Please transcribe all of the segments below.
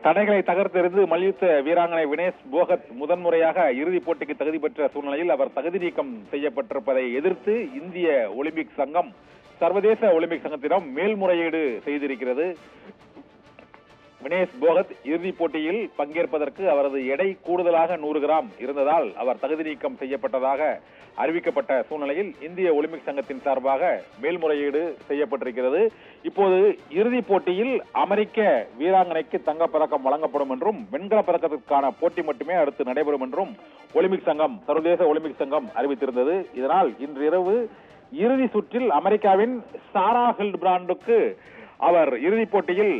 தடைகளை தகர்த்தெறிந்து மல்யுத்த வீராங்கனை வினேஷ் போகத் முதன்முறையாக இறுதிப் போட்டிக்கு தகுதி பெற்ற சூழ்நிலையில் அவர் தகுதி நீக்கம் செய்யப்பட்டிருப்பதை எதிர்த்து இந்திய ஒலிம்பிக் சங்கம் சர்வதேச ஒலிம்பிக் சங்கத்திடம் மேல்முறையீடு செய்திருக்கிறது. வினேஷ் போகத் இறுதிப் போட்டியில் பங்கேற்பதற்கு அவரது எடை கூடுதலாக 100 கிராம் இருந்ததால் அவர் தகுதி நீக்கம் செய்யப்பட்டதாக அறிவிக்கப்பட்ட சூழ்நிலையில் இந்திய ஒலிம்பிக் சங்கத்தின் சார்பாக மேல்முறையீடு செய்யப்பட்டிருக்கிறது. இப்போது இறுதிப் போட்டியில் அமெரிக்க வீராங்கனைக்கு தங்கப்பதக்கம் வழங்கப்படும் என்றும் வெண்கலப் பதக்கத்திற்கான போட்டி மட்டுமே அடுத்து நடைபெறும் என்றும் ஒலிம்பிக் சங்கம் சர்வதேச ஒலிம்பிக் சங்கம் அறிவித்திருந்தது. இதனால் இன்றிரவு இறுதி சுற்றில் அமெரிக்காவின் சாரா ஹில்டபிராண்டுக்கு அவர் இறுதிப் போட்டியில்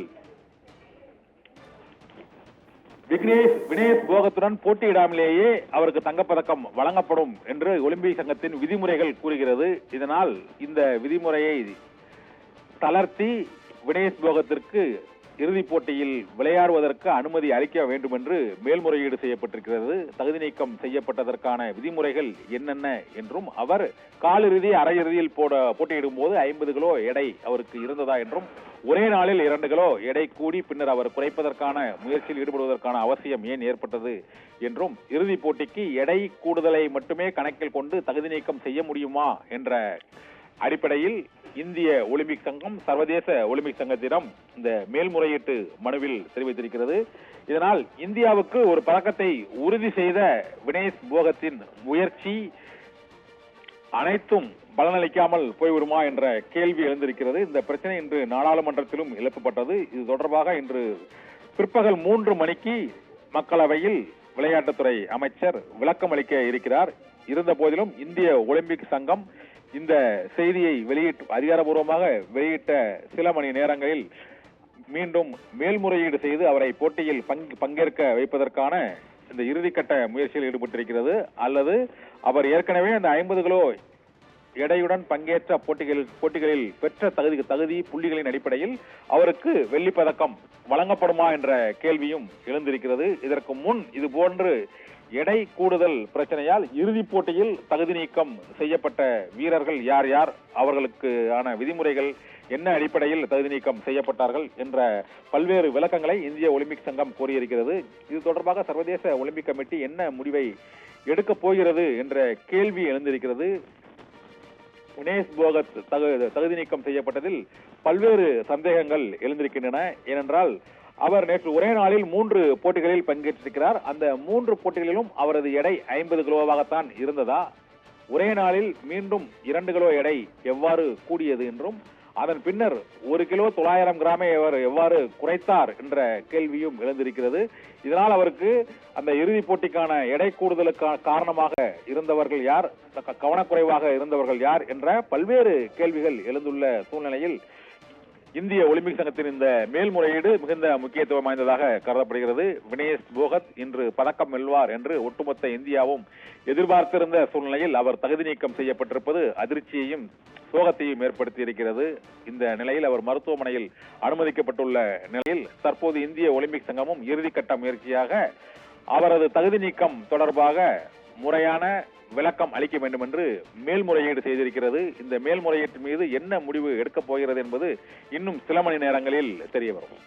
வினேஷ் போகத்துடன் போட்டியிடாமலேயே அவருக்கு தங்கப்பதக்கம் வழங்கப்படும் என்று ஒலிம்பிக் சங்கத்தின் விதிமுறைகள் கூறுகிறது. இதனால் இந்த விதிமுறையை தளர்த்தி வினேஷ் போகத்திற்கு இறுதிப் போட்டியில் விளையாடுவதற்கு அனுமதி அளிக்க வேண்டும் என்று மேல்முறையீடு செய்யப்பட்டிருக்கிறது. தகுதி நீக்கம் செய்யப்பட்டதற்கான விதிமுறைகள் என்னென்ன என்றும் அவர் காலிறுதி அரையிறுதியில் போட்டியிடும் போது 50 கிலோ எடை அவருக்கு இருந்ததா என்றும் ஒரே நாளில் 2 கிலோ எடை கூடி பின்னர் அவர் குறைப்பதற்கான முயற்சியில் ஈடுபடுவதற்கான அவசியம் ஏன் ஏற்பட்டது என்றும் இறுதிப் போட்டிக்கு எடை கூடுதலை மட்டுமே கணக்கில் கொண்டு தகுதி நீக்கம் செய்ய முடியுமா என்ற அடிப்படையில் இந்திய ஒலிம்பிக் சங்கம் சர்வதேச ஒலிம்பிக் சங்கத்திடம் இந்த மேல்முறையீட்டு மனுவில் தெரிவித்திருக்கிறது. இதனால் இந்தியாவுக்கு ஒரு பதக்கத்தை உறுதி செய்த வினேஷ் போகத்தின் முயற்சி அனைத்தும் பலனளிக்காமல் போய்விடுமா என்ற கேள்வி எழுந்திருக்கிறது. இந்த பிரச்சனை இன்று நாடாளுமன்றத்திலும் எழுப்பப்பட்டது. இது தொடர்பாக இன்று பிற்பகல் 3 மணிக்கு மக்களவையில் விளையாட்டுத்துறை அமைச்சர் விளக்கம் அளிக்க இருக்கிறார். இருந்த போதிலும் இந்திய ஒலிம்பிக் சங்கம் இந்த செய்தியை அதிகாரப்பூர்வமாக வெளியிட்ட சில மணி நேரங்களில் மீண்டும் மேல்முறையீடு செய்து அவரை போட்டியில் பங்கேற்க வைப்பதற்கான இந்த இறுதிக்கட்ட முயற்சியில் ஈடுபட்டிருக்கிறது. அல்லது அவர் ஏற்கனவே அந்த 50 கிலோ எடையுடன் பங்கேற்ற போட்டிகளில் பெற்ற தகுதி புள்ளிகளின் அடிப்படையில் அவருக்கு வெள்ளிப்பதக்கம் வழங்கப்படுமா என்ற கேள்வியும் எழுந்திருக்கிறது. இதற்கு முன் இது போன்று எடை கூடுதல் பிரச்சனையால் இறுதிப் போட்டியில் தகுதி நீக்கம் செய்யப்பட்ட வீரர்கள் யார் யார், அவர்களுக்கான விதிமுறைகள் என்ன அடிப்படையில் தகுதி நீக்கம் செய்யப்பட்டார்கள் என்ற பல்வேறு விளக்கங்களை இந்திய ஒலிம்பிக் சங்கம் கோரியிருக்கிறது. இது தொடர்பாக சர்வதேச ஒலிம்பிக் கமிட்டி என்ன முடிவை எடுக்கப் போகிறது என்ற கேள்வி எழுந்திருக்கிறது. வினேஷ் போகத் தகுதி நீக்கம் செய்யப்பட்டதில் பல்வேறு சந்தேகங்கள் எழுந்திருக்கின்றன. ஏனென்றால் அவர் நேற்று ஒரே நாளில் 3 போட்டிகளில் பங்கேற்றிருக்கிறார். அந்த 3 போட்டிகளிலும் அவரது எடை 50 கிலோவாகத்தான் இருந்ததா, ஒரே நாளில் மீண்டும் 2 கிலோ எடை எவ்வாறு கூடியது என்றும் அதன் பின்னர் 1 கிலோ 900 கிராமை அவர் எவ்வாறு குறைத்தார் என்ற கேள்வியும் எழுந்திருக்கிறது. இதனால் அவருக்கு அந்த இறுதிப் போட்டிக்கான எடை கூடுதலுக்கான காரணமாக இருந்தவர்கள் யார், கவனக்குறைவாக இருந்தவர்கள் யார் என்ற பல்வேறு கேள்விகள் எழுந்துள்ள சூழ்நிலையில் இந்திய ஒலிம்பிக் சங்கத்தின் இந்த மேல்முறையீடு மிகுந்த முக்கியத்துவம் வாய்ந்ததாக கருதப்படுகிறது. வினேஷ் போகத் இன்று பதக்கம் வெல்வார் என்று ஒட்டுமொத்த இந்தியாவும் எதிர்பார்த்திருந்த சூழ்நிலையில் அவர் தகுதி நீக்கம் செய்யப்பட்டிருப்பது அதிர்ச்சியையும் சோகத்தையும் ஏற்படுத்தி இருக்கிறது. இந்த நிலையில் அவர் மருத்துவமனையில் அனுமதிக்கப்பட்டுள்ள நிலையில் தற்போது இந்திய ஒலிம்பிக் சங்கமும் இறுதிக்கட்ட முயற்சியாக அவரது தகுதி நீக்கம் தொடர்பாக முறையான விளக்கம் அளிக்க வேண்டும் என்று மேல்முறையீடு செய்திருக்கிறது. இந்த மேல்முறையீட்டு மீது என்ன முடிவு எடுக்கப் போகிறது என்பது இன்னும் சில மணி நேரங்களில் தெரிய வரும்.